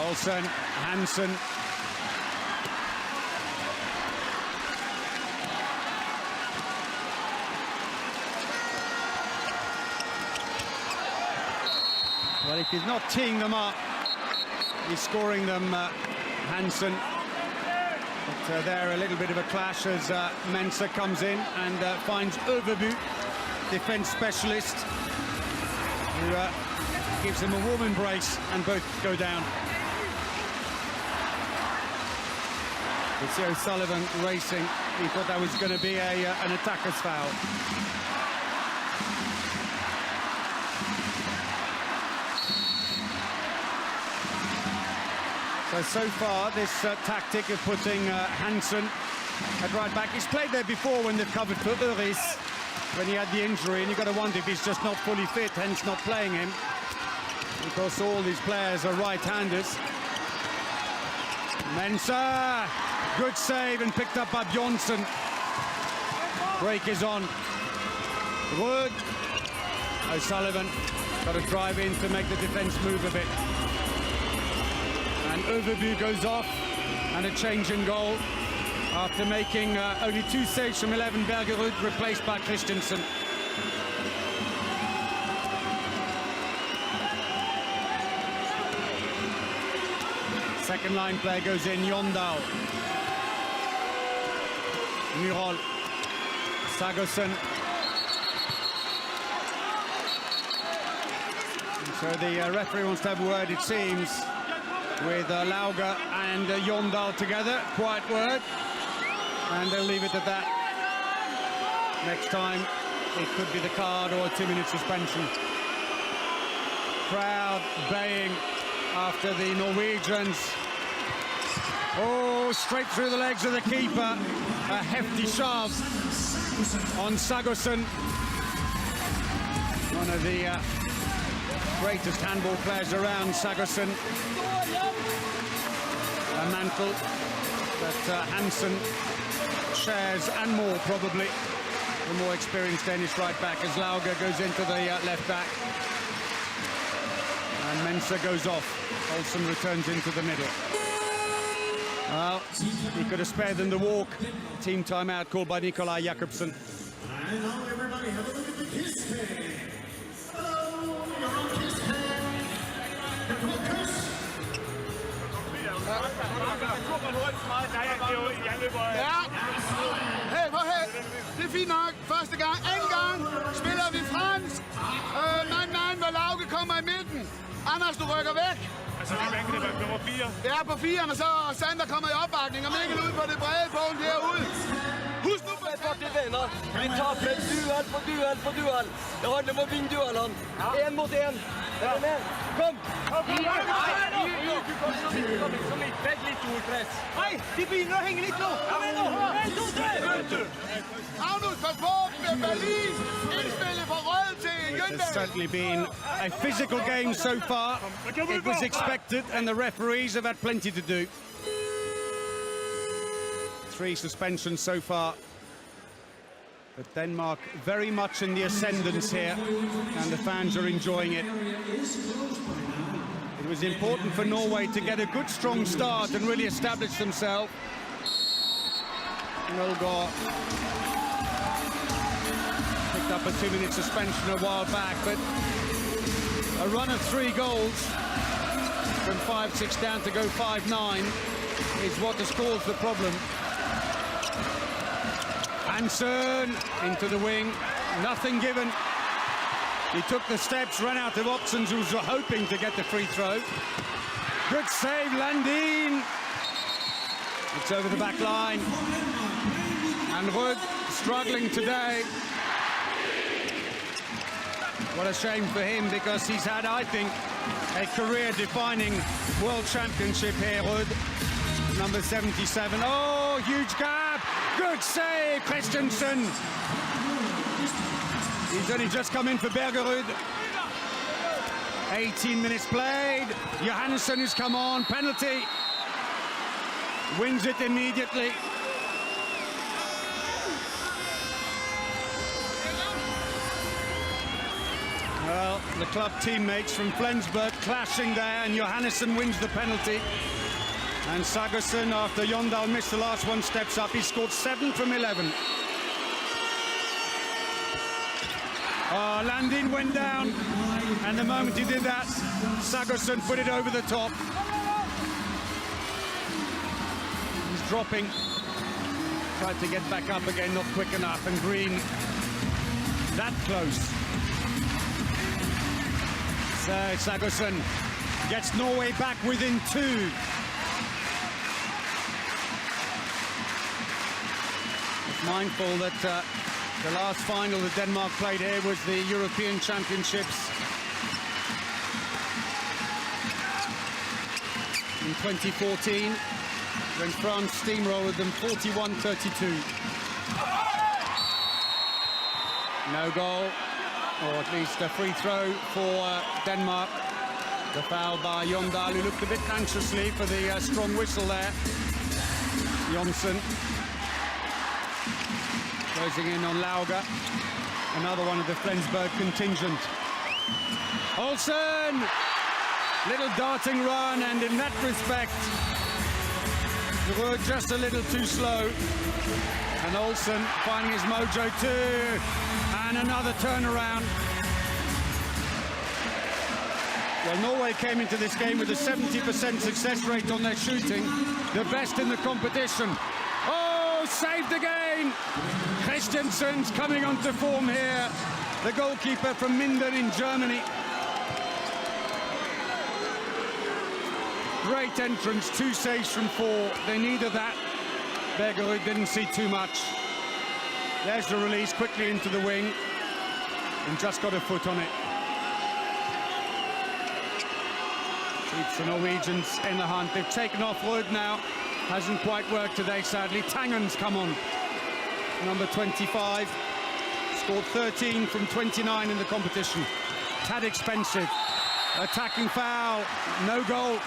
Olsen, Hansen. Well, if he's not teeing them up, he's scoring them, Hansen. But there, a little bit of a clash as Mensah comes in and finds Overbu, defense specialist, who gives him a warm embrace, and both go down. You see O'Sullivan racing. He thought that was going to be an attacker's foul. So far, this tactic of putting Hansen at right back, he's played there before when they've covered for Uris, when he had the injury, and you've got to wonder if he's just not fully fit, hence not playing him, because all these players are right-handers. Mensah, good save and picked up by Bjornsson. Break is on. Wood, O'Sullivan got to drive in to make the defence move a bit. And Overbu goes off, and a change in goal after making only 2 saves from 11. Bergerud replaced by Christensen. Second line play goes in, Jondal, Murol, Sagosen. So the referee wants to have a word, it seems, with Lauger and Jondal together. Quiet word, and they'll leave it at that. Next time it could be the card or a 2-minute suspension. Crowd baying after the Norwegians. Oh, straight through the legs of the keeper. A hefty shove on Sagosen, one of the greatest handball players around. Sagosen, a mantle that Hansen shares, and more probably, the more experienced Danish right back, as Lauger goes into the left back and Mensah goes off. Olsen returns into the middle. Well, he could have spared them the walk. Team timeout called by Nikolaj Jakobsen. And now everybody have a look at the kiss cam. Hello, you're on kiss cam. Come on, kiss. Ja. Hey, det er fint nok. Første gang. Anden gang spiller vi fransk. Man, hvor Lauge kommer i midten. Anders, du rykker væk. Altså, det er det nummer 4. Ja, på 4'eren, og så Sander kommer i opbakning, og Mikkel ud på det brede punkt herude. Husk nu på det vinder. Vi taper duell på duell. Det handler om å vinne duellene. 1 mot 1. Er du med? Kom! Legg litt ordpress. Nei, de begynner å henge litt nå. Kom igjen nå. 1, 2, 3. Magnus, pas på med Berlin. Indspillet fra Rød til Jønberg. It's certainly been a physical game so far. It was expected, and the referees have had plenty to do. 3 suspensions so far. But Denmark very much in the ascendance here, and the fans are enjoying it. It was important for Norway to get a good, strong start and really establish themselves. Nolgaard picked up a 2-minute suspension a while back, but a run of 3 goals from 5-6 down to go 5-9 is what has caused the problem. Hansen into the wing, nothing given. He took the steps, ran out of options, who was hoping to get the free throw. Good save, Landin. It's over the back line. And Rød struggling today. What a shame for him, because he's had, I think, a career-defining world championship here, Rød. Number 77. Oh, huge gap. Good save, Christensen. He's only just come in for Bergerud. 18 minutes played. Johannesson has come on. Penalty. Wins it immediately. Well, the club teammates from Flensburg clashing there, and Johannesson wins the penalty. And Sagosen, after Jondal missed the last one, steps up. He scored 7 from 11. Oh, Landin went down, and the moment he did that, Sagosen put it over the top. He's dropping. Tried to get back up again, not quick enough, and Green that close. So Sagosen gets Norway back within 2. Mindful that the last final that Denmark played here was the European Championships in 2014, when France steamrolled them 41-32. No goal, or at least a free throw for Denmark. The foul by Jondal, who looked a bit anxiously for the strong whistle there. Jonsson closing in on Lauga, another one of the Flensburg contingent. Olsen, little darting run, and in that respect, they were just a little too slow. And Olsen finding his mojo too, and another turnaround. Well, Norway came into this game with a 70% success rate on their shooting, the best in the competition. Oh, saved again! Christensen's coming onto form here, the goalkeeper from Minden in Germany. Great entrance, 2 saves from 4. They needed that. Bergerud didn't see too much. There's the release, quickly into the wing, and just got a foot on it. Keeps the Norwegians in the hunt. They've taken off Rød now. Hasn't quite worked today, sadly. Tangen's come on. Number 25. Scored 13 from 29 in the competition. Tad expensive. Attacking foul. No goal.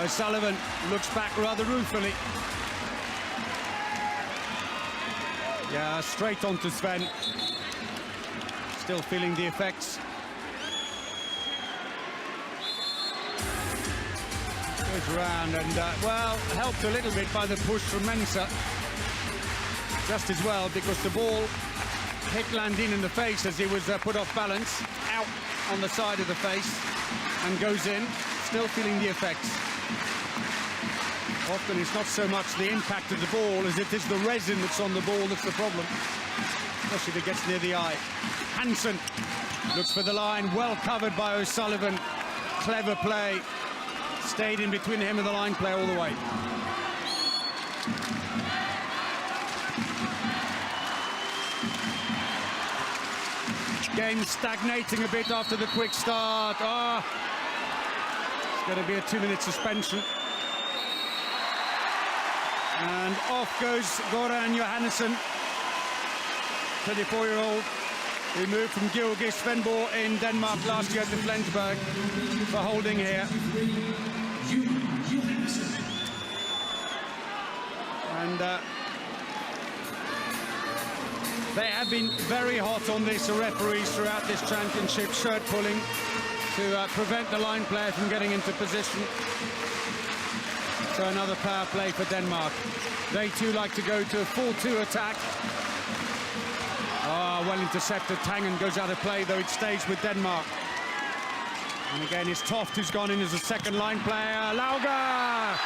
O'Sullivan looks back rather ruefully. Yeah, straight onto Sven. Still feeling the effects. Goes around and, well, helped a little bit by the push from Mensah. Just as well, because the ball hit Landin in the face as he was put off balance, out on the side of the face, and goes in. Still feeling the effects. Often it's not so much the impact of the ball as it is the resin that's on the ball that's the problem, especially if it gets near the eye. Hansen looks for the line, well covered by O'Sullivan. Clever play. Stayed in between him and the line play all the way. Game stagnating a bit after the quick start. It's going to be a 2-minute suspension. And off goes Goran Johannesson, 24-year-old. We moved from Georgi Svendborg in Denmark last year to Flensburg for holding here. And they have been very hot on this, the referees, throughout this championship, shirt pulling to prevent the line player from getting into position. So another power play for Denmark. They too like to go to a 4-2 attack. Well intercepted. Tangen goes out of play, though it stays with Denmark. And again, it's Toft who's gone in as a second line player. Lauga!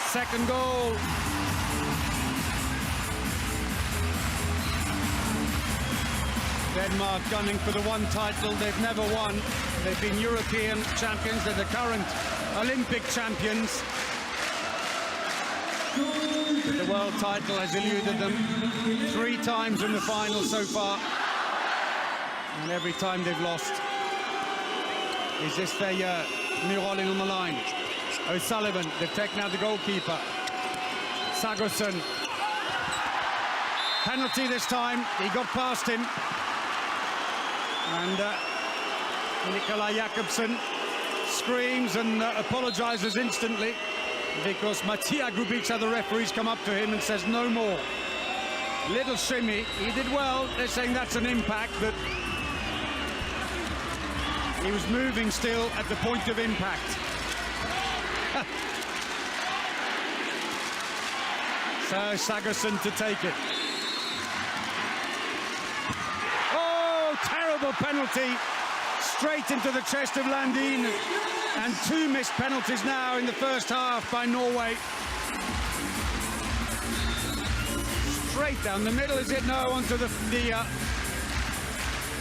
Second goal. Denmark gunning for the one title they've never won. They've been European champions. They're the current Olympic champions. But the world title has eluded them 3 times in the final so far. And every time they've lost. Is this their year? Nyrolin on the line. O'Sullivan, they've taken out the goalkeeper. Sagosen. Penalty this time. He got past him. And Nikolai Jakobsen screams and apologizes instantly, because Mattia Grubica, the referees, come up to him and says no more. Little shimmy. He did well. They're saying that's an impact, but he was moving still at the point of impact. So Sagerson to take it. Oh, terrible penalty. Straight into the chest of Landin. And 2 missed penalties now in the first half by Norway. Straight down the middle, is it? No, onto the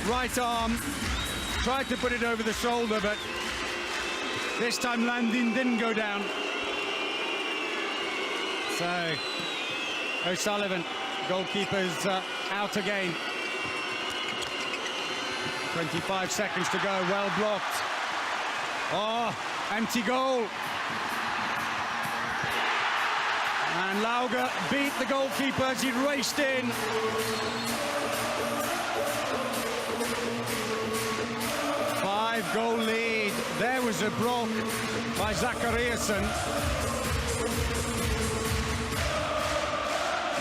right arm. Tried to put it over the shoulder, but this time Landin didn't go down. So O'Sullivan, goalkeeper's out again. 25 seconds to go, well blocked. Oh, empty goal. And Lauger beat the goalkeeper as he raced in. Five-goal lead. There was a block by Zachariasen.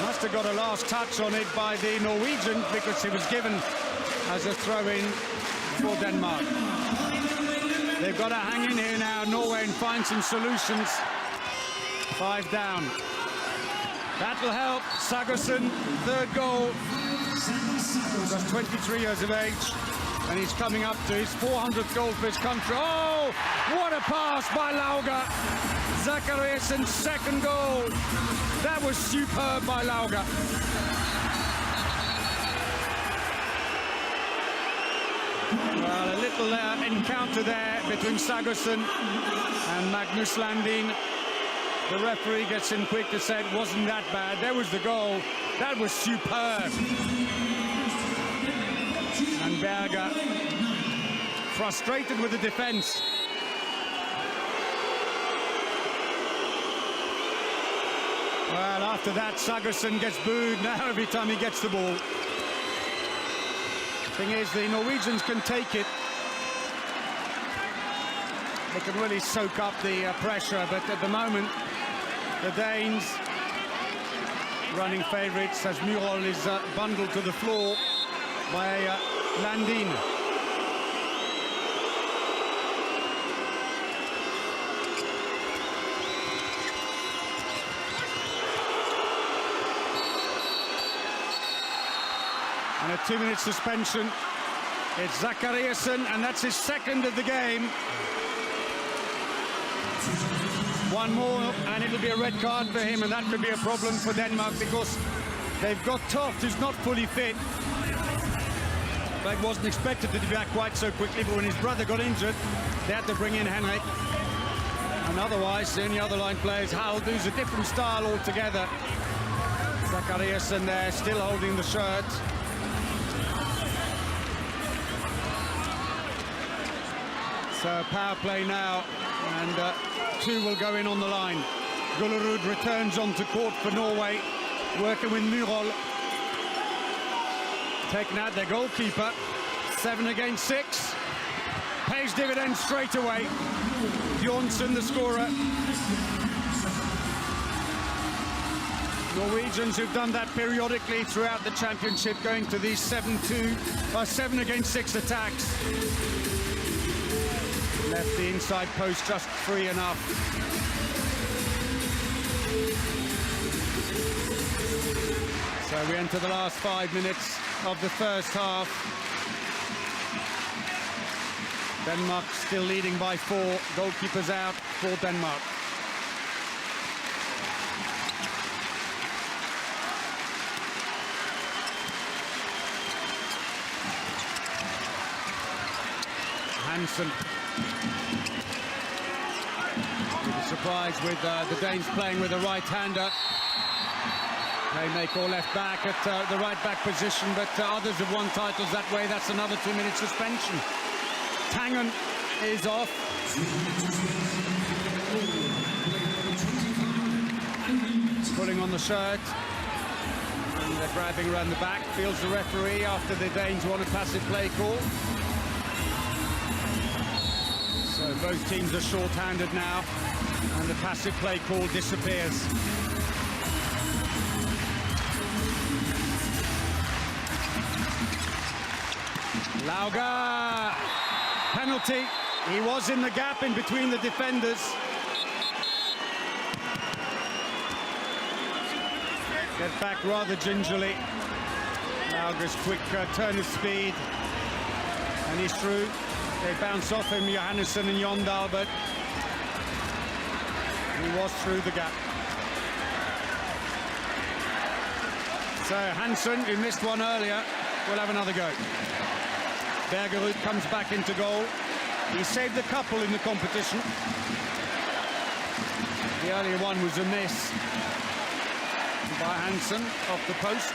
Must have got a last touch on it by the Norwegian because it was given as a throw-in for Denmark. They've got to hang in here now, Norway, and find some solutions. 5 down. That'll help. Sagerson, 3rd goal. Just 23 years of age, and he's coming up to his 400th goal for his country. Oh, what a pass by Lauger. Zachariasen's 2nd goal. That was superb by Lauger. Well, a little encounter there between Sagerson and Magnus Landin. The referee gets in quick to say it wasn't that bad. There was the goal. That was superb. And Berger frustrated with the defense. Well, after that, Sagerson gets booed now every time he gets the ball. Thing is, the Norwegians can take it. They can really soak up the pressure, but at the moment, the Danes, running favourites, as Murol is bundled to the floor by Landin. And a 2-minute suspension. It's Zachariasen, and that's his 2nd of the game. One more, and it'll be a red card for him, and that could be a problem for Denmark because they've got Toft, who's not fully fit. But wasn't expected to be back quite so quickly, but when his brother got injured, they had to bring in Henrik. And otherwise, the only other line player is Hald, who's a different style altogether. Zachariasen there, still holding the shirt. So power play now, and 2 will go in on the line. Gullerud returns onto court for Norway, working with Murol. Taking out their goalkeeper. 7 against 6. Pays dividends straight away. Bjornsson, the scorer. Norwegians who've done that periodically throughout the championship, going to these 7 against 6 attacks. Left the inside post just free enough. So we enter the last 5 minutes of the first half. Denmark still leading by 4. Goalkeepers out for Denmark. Hansen. Surprised with the Danes playing with a right-hander. Playmaker left back at the right-back position, but others have won titles that way. That's another 2-minute suspension. Tangen is off. Pulling on the shirt. And they're grabbing around the back. Feels the referee after the Danes want a passive play call. So both teams are short-handed now, and the passive play call disappears. Lauga, penalty. He was in the gap in between the defenders. Get back rather gingerly. Lauga's quick turn of speed. And he's through. They bounce off him, Johannesson and Jondal, but he was through the gap. So Hansen, who missed one earlier, will have another go. Bergerud comes back into goal. He saved a couple in the competition. The earlier one was a miss by Hansen off the post.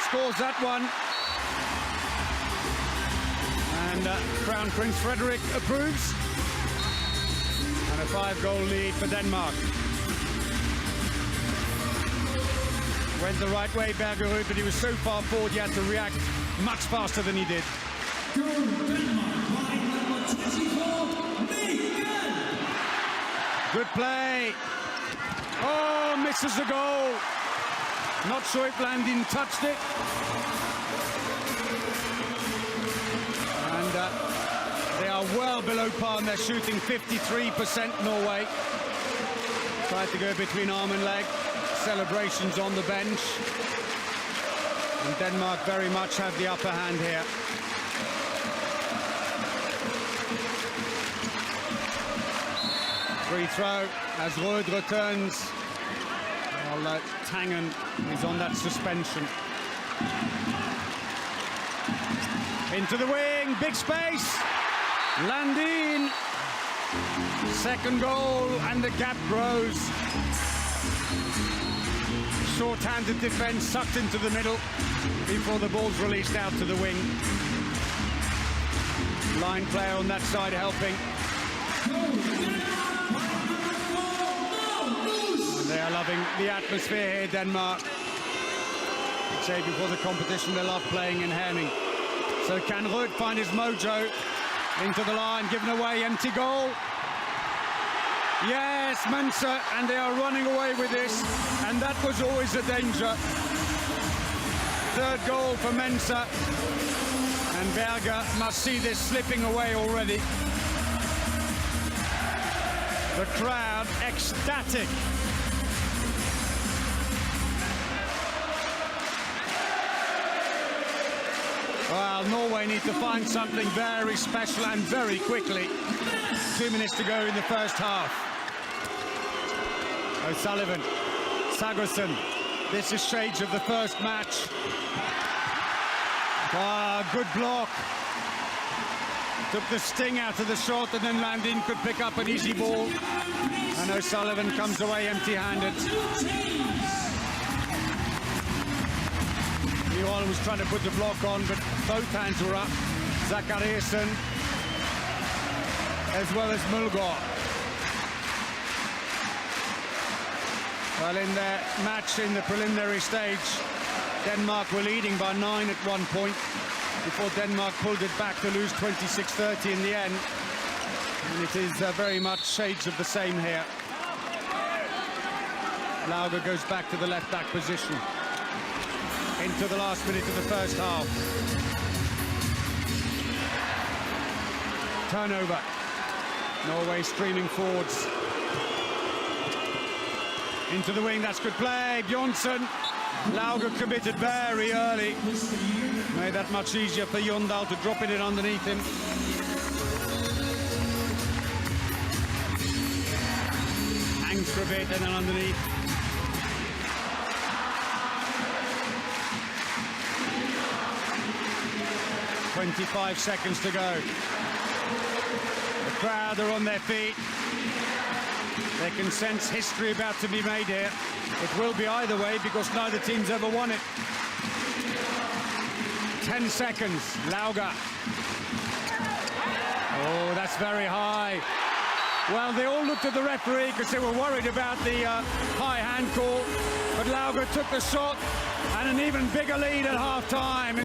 Scores that one. And Crown Prince Frederik approves. And a 5-goal lead for Denmark. Went the right way, Bergerud, but he was so far forward he had to react much faster than he did. Good play. Oh, misses the goal. Not sure if Landin touched it. And they are well below par and they're shooting 53% Norway. Tried to go between arm and leg. Celebrations on the bench. And Denmark very much have the upper hand here. Free throw as Rød returns. While Tangen is on that suspension. Into the wing, big space. Landin. Second goal, and the gap grows. Short-handed defense sucked into the middle before the ball's released out to the wing. Line player on that side helping. And they are loving the atmosphere here, Denmark. I'd say before the competition they love playing in Herning. So can Rød find his mojo? Into the line, given away, empty goal. Yes, Mensah, and they are running away with this, and that was always a danger. Third goal for Mensah, and Berger must see this slipping away already. The crowd ecstatic. Well, Norway need to find something very special and very quickly. 2 minutes to go in the first half. O'Sullivan, Sagosen. This is shades of the first match. Ah, good block. Took the sting out of the shot, and then Landin could pick up an easy ball. And O'Sullivan comes away empty-handed. Johan was trying to put the block on, but both hands were up. Zachariasen, as well as Mulgaard. Well, in their match in the preliminary stage, Denmark were leading by 9 at one point before Denmark pulled it back to lose 26-30 in the end. And it is very much shades of the same here. Lauga goes back to the left-back position. Into the last minute of the first half. Turnover. Norway streaming forwards. Into the wing, that's good play. Bjornsson. Lauga committed very early. Made that much easier for Jondal to drop it in underneath him. Hangs for a bit and then underneath. .25 seconds to go. The crowd are on their feet. They can sense history about to be made here. It will be either way because neither team's ever won it. 10 seconds, Lauga. Oh, that's very high. Well, they all looked at the referee because they were worried about the high hand call. But Lauga took the shot and an even bigger lead at half-time.